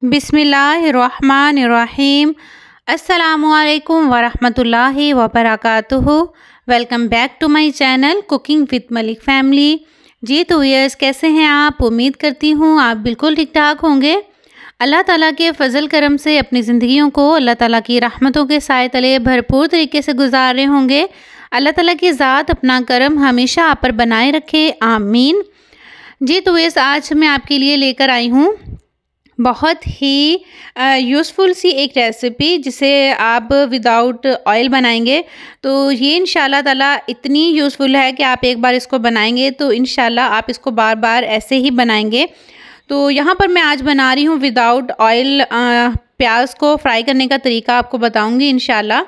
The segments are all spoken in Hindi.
बिस्मिल्लाहिर्रहमानिर्रहीम। अस्सलामुअलैकुम वरहमतुल्लाहि वबरकातुहू। Welcome back to my channel cooking with Malik family. जी तो व्यूअर्स, कैसे हैं आप? उम्मीद करती हूँ आप बिल्कुल ठीक ठाक होंगे। अल्लाह ताला के फ़ज़ल करम से अपनी ज़िंदगियों को अल्लाह ताला की रहमतों के साए तले भरपूर तरीके से गुजार रहे होंगे। अल्लाह ताला की ज़ात अपना करम हमेशा आप पर बनाए रखे, आमीन। जी तो व्यूअर्स, आज मैं आपके लिए लेकर आई हूँ बहुत ही यूज़फुल सी एक रेसिपी, जिसे आप विदाउट ऑयल बनाएंगे तो ये इंशाल्लाह ताला इतनी यूज़फुल है कि आप एक बार इसको बनाएंगे तो इंशाल्लाह आप इसको बार बार ऐसे ही बनाएंगे। तो यहाँ पर मैं आज बना रही हूँ विदाउट ऑयल। प्याज को फ्राई करने का तरीका आपको बताऊँगी इंशाल्लाह,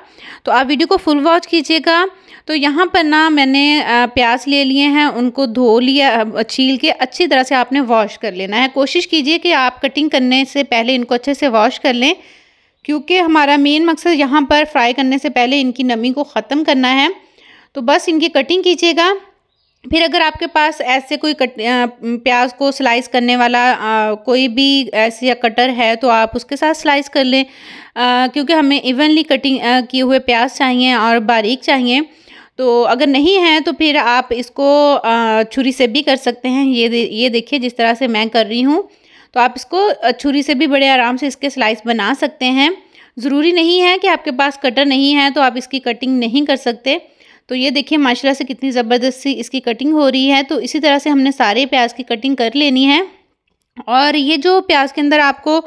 तो आप वीडियो को फुल वॉच कीजिएगा। तो यहाँ पर ना मैंने प्याज ले लिए हैं, उनको धो लिया, छील के अच्छी तरह से आपने वॉश कर लेना है। कोशिश कीजिए कि आप कटिंग करने से पहले इनको अच्छे से वॉश कर लें, क्योंकि हमारा मेन मकसद यहाँ पर फ्राई करने से पहले इनकी नमी को ख़त्म करना है। तो बस इनकी कटिंग कीजिएगा। फिर अगर आपके पास ऐसे कोई प्याज को स्लाइस करने वाला कोई भी ऐसी कटर है तो आप उसके साथ स्लाइस कर लें, क्योंकि हमें इवनली कटिंग किए हुए प्याज चाहिए और बारीक चाहिए। तो अगर नहीं है तो फिर आप इसको छुरी से भी कर सकते हैं। ये देखिए जिस तरह से मैं कर रही हूँ, तो आप इसको छुरी से भी बड़े आराम से इसके स्लाइस बना सकते हैं। ज़रूरी नहीं है कि आपके पास कटर नहीं है तो आप इसकी कटिंग नहीं कर सकते। तो ये देखिए माशाल्लाह से कितनी ज़बरदस्त सी इसकी कटिंग हो रही है। तो इसी तरह से हमने सारे प्याज की कटिंग कर लेनी है। और ये जो प्याज के अंदर आपको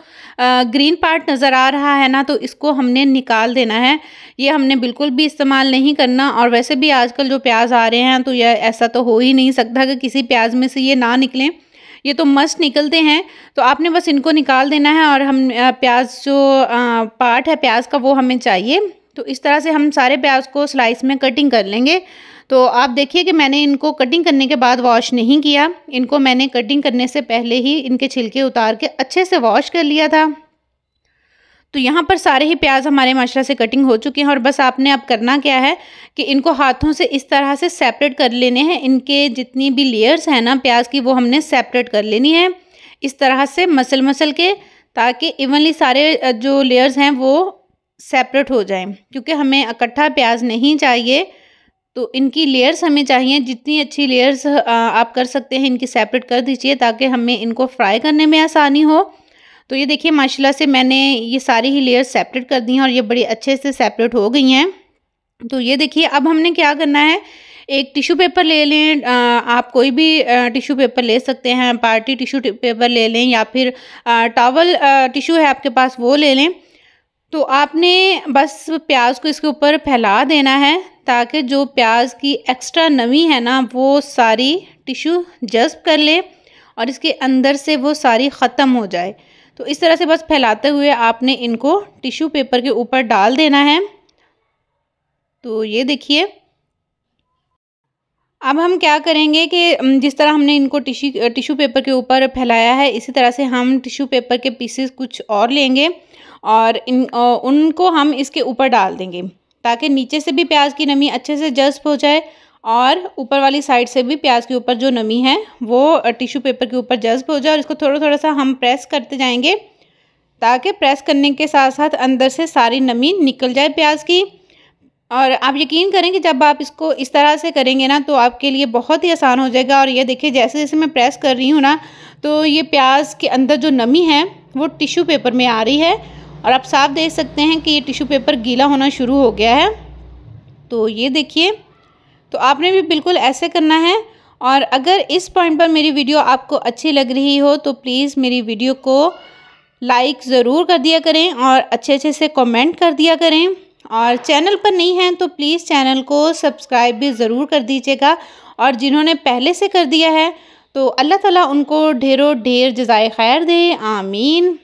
ग्रीन पार्ट नज़र आ रहा है ना, तो इसको हमने निकाल देना है। ये हमने बिल्कुल भी इस्तेमाल नहीं करना। और वैसे भी आजकल जो प्याज आ रहे हैं तो ये ऐसा तो हो ही नहीं सकता कि किसी प्याज में से ये ना निकलें, ये तो मस्त निकलते हैं। तो आपने बस इनको निकाल देना है। और हम प्याज जो पार्ट है प्याज का वो हमें चाहिए। तो इस तरह से हम सारे प्याज को स्लाइस में कटिंग कर लेंगे। तो आप देखिए कि मैंने इनको कटिंग करने के बाद वॉश नहीं किया, इनको मैंने कटिंग करने से पहले ही इनके छिलके उतार के अच्छे से वॉश कर लिया था। तो यहाँ पर सारे ही प्याज हमारे माशाल्लाह से कटिंग हो चुके हैं। और बस आपने अब करना क्या है कि इनको हाथों से इस तरह से सेपरेट कर लेने हैं। इनके जितनी भी लेयर्स हैं ना प्याज की, वो हमने सेपरेट कर लेनी है इस तरह से मसल के, ताकि इवनली सारे जो लेयर्स हैं वो सेपरेट हो जाएं। क्योंकि हमें इकट्ठा प्याज नहीं चाहिए, तो इनकी लेयर्स हमें चाहिए। जितनी अच्छी लेयर्स आप कर सकते हैं इनकी सेपरेट कर दीजिए, ताकि हमें इनको फ्राई करने में आसानी हो। तो ये देखिए माशाल्लाह से मैंने ये सारी ही लेयर्स सेपरेट कर दी हैं और ये बड़ी अच्छे से सेपरेट हो गई हैं। तो ये देखिए अब हमने क्या करना है, एक टिश्यू पेपर ले लें। आप कोई भी टिश्यू पेपर ले सकते हैं, पार्टी टिश्यू पेपर ले लें या फिर टॉवल टिश्यू है आपके पास वो ले लें। तो आपने बस प्याज को इसके ऊपर फैला देना है, ताकि जो प्याज की एक्स्ट्रा नमी है ना वो सारी टिश्यू जज़्ब कर ले और इसके अंदर से वो सारी ख़त्म हो जाए। तो इस तरह से बस फैलाते हुए आपने इनको टिश्यू पेपर के ऊपर डाल देना है। तो ये देखिए अब हम क्या करेंगे कि जिस तरह हमने इनको टिश्यू पेपर के ऊपर फैलाया है, इसी तरह से हम टिश्यू पेपर के पीसेस कुछ और लेंगे और उनको हम इसके ऊपर डाल देंगे, ताकि नीचे से भी प्याज की नमी अच्छे से जज़्ब हो जाए और ऊपर वाली साइड से भी प्याज के ऊपर जो नमी है वो टिश्यू पेपर के ऊपर जज़्ब हो जाए। और इसको थोड़ा थोड़ा सा हम प्रेस करते जाएंगे, ताकि प्रेस करने के साथ साथ अंदर से सारी नमी निकल जाए प्याज की। और आप यकीन करें कि जब आप इसको इस तरह से करेंगे ना तो आपके लिए बहुत ही आसान हो जाएगा। और ये देखिए जैसे जैसे मैं प्रेस कर रही हूँ ना, तो ये प्याज के अंदर जो नमी है वो टिश्यू पेपर में आ रही है और आप साफ देख सकते हैं कि ये टिश्यू पेपर गीला होना शुरू हो गया है। तो ये देखिए, तो आपने भी बिल्कुल ऐसे करना है। और अगर इस पॉइंट पर मेरी वीडियो आपको अच्छी लग रही हो तो प्लीज़ मेरी वीडियो को लाइक ज़रूर कर दिया करें और अच्छे से कमेंट कर दिया करें। और चैनल पर नहीं हैं तो प्लीज़ चैनल को सब्सक्राइब भी ज़रूर कर दीजिएगा। और जिन्होंने पहले से कर दिया है तो अल्लाह ताला उनको ढेरों ढेर जज़ाए खैर दे, आमीन।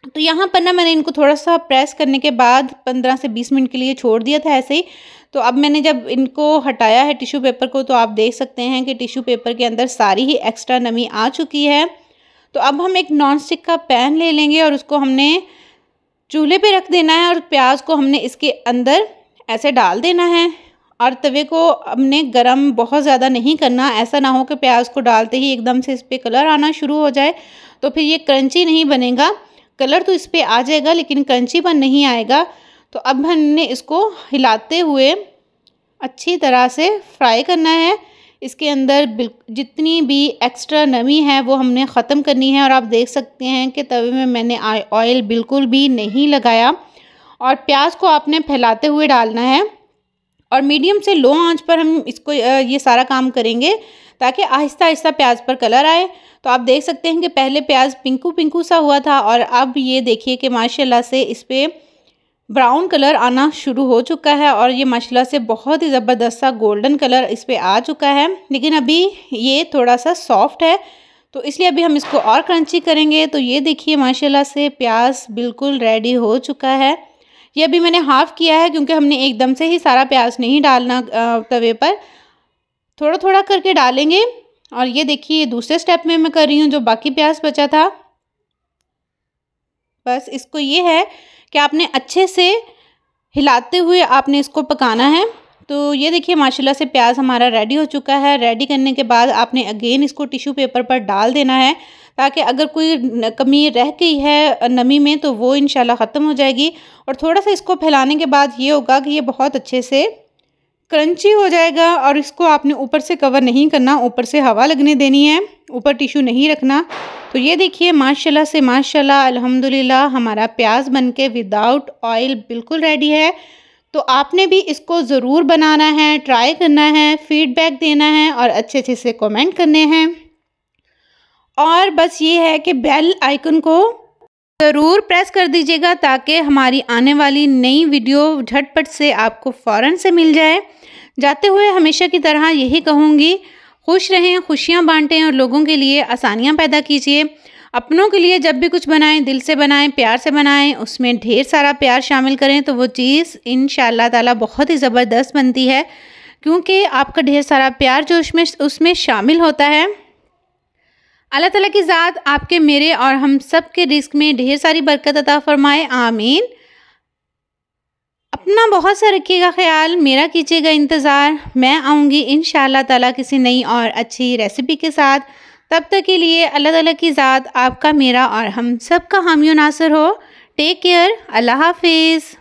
तो यहाँ पर ना मैंने इनको थोड़ा सा प्रेस करने के बाद 15 से 20 मिनट के लिए छोड़ दिया था ऐसे ही। तो अब मैंने जब इनको हटाया है टिश्यू पेपर को, तो आप देख सकते हैं कि टिश्यू पेपर के अंदर सारी ही एक्स्ट्रा नमी आ चुकी है। तो अब हम एक नॉन स्टिक का पैन ले लेंगे और उसको हमने चूल्हे पे रख देना है और प्याज को हमने इसके अंदर ऐसे डाल देना है। और तवे को हमने गरम बहुत ज़्यादा नहीं करना, ऐसा ना हो कि प्याज को डालते ही एकदम से इस पर कलर आना शुरू हो जाए, तो फिर ये क्रंची नहीं बनेगा। कलर तो इस पर आ जाएगा लेकिन क्रंचीपन नहीं आएगा। तो अब हमने इसको हिलाते हुए अच्छी तरह से फ्राई करना है। इसके अंदर जितनी भी एक्स्ट्रा नमी है वो हमने ख़त्म करनी है। और आप देख सकते हैं कि तवे में मैंने ऑयल बिल्कुल भी नहीं लगाया। और प्याज को आपने फैलाते हुए डालना है और मीडियम से लो आंच पर हम इसको ये सारा काम करेंगे ताकि आहिस्ता आहिस्ता प्याज पर कलर आए। तो आप देख सकते हैं कि पहले प्याज पिंकू पिंकू सा हुआ था और अब ये देखिए कि माशाल्लाह से इस पर ब्राउन कलर आना शुरू हो चुका है और ये माशाल्लाह से बहुत ही ज़बरदस्त सा गोल्डन कलर इस पर आ चुका है। लेकिन अभी ये थोड़ा सा सॉफ्ट है तो इसलिए अभी हम इसको और क्रंची करेंगे। तो ये देखिए माशाल्लाह से प्याज बिल्कुल रेडी हो चुका है। ये अभी मैंने हाफ़ किया है क्योंकि हमने एकदम से ही सारा प्याज नहीं डालना तवे पर, थोड़ा थोड़ा करके डालेंगे। और ये देखिए दूसरे स्टेप में मैं कर रही हूँ जो बाकी प्याज बचा था। बस इसको ये है कि आपने अच्छे से हिलाते हुए आपने इसको पकाना है। तो ये देखिए माशाल्लाह से प्याज हमारा रेडी हो चुका है। रेडी करने के बाद आपने अगेन इसको टिश्यू पेपर पर डाल देना है ताकि अगर कोई कमी रह गई है नमी में तो वो इंशाल्लाह ख़त्म हो जाएगी। और थोड़ा सा इसको फैलाने के बाद ये होगा कि ये बहुत अच्छे से क्रंची हो जाएगा। और इसको आपने ऊपर से कवर नहीं करना, ऊपर से हवा लगने देनी है, ऊपर टिश्यू नहीं रखना। तो ये देखिए माशाल्लाह से माशाल्लाह अल्हम्दुलिल्लाह हमारा प्याज बनके विदाउट ऑयल बिल्कुल रेडी है। तो आपने भी इसको ज़रूर बनाना है, ट्राई करना है, फीडबैक देना है और अच्छे से कमेंट करने हैं। और बस ये है कि बेल आइकन को ज़रूर प्रेस कर दीजिएगा ताकि हमारी आने वाली नई वीडियो झटपट से आपको फ़ौरन से मिल जाए। जाते हुए हमेशा की तरह यही कहूँगी, खुश रहें, खुशियाँ बांटें और लोगों के लिए आसानियाँ पैदा कीजिए। अपनों के लिए जब भी कुछ बनाएं दिल से बनाएं, प्यार से बनाएं, उसमें ढेर सारा प्यार शामिल करें तो वो चीज़ इंशाअल्लाह ताला बहुत ही ज़बरदस्त बनती है क्योंकि आपका ढेर सारा प्यार जो उसमें शामिल होता है। अल्लाह ताला की ज़ात आपके, मेरे और हम सब के रिस्क में ढेर सारी बरकत अता फ़रमाए, आमीन। अपना बहुत सा रखिएगा ख्याल, मेरा कीजिएगा इंतज़ार। मैं आऊँगी इंशाअल्लाह ताला किसी नई और अच्छी रेसिपी के साथ। तब तक के लिए अल्लाह ताला की ज़ात आपका, मेरा और हम सब का हामी और नासिर हो। टेक केयर, अल्लाह हाफिज़।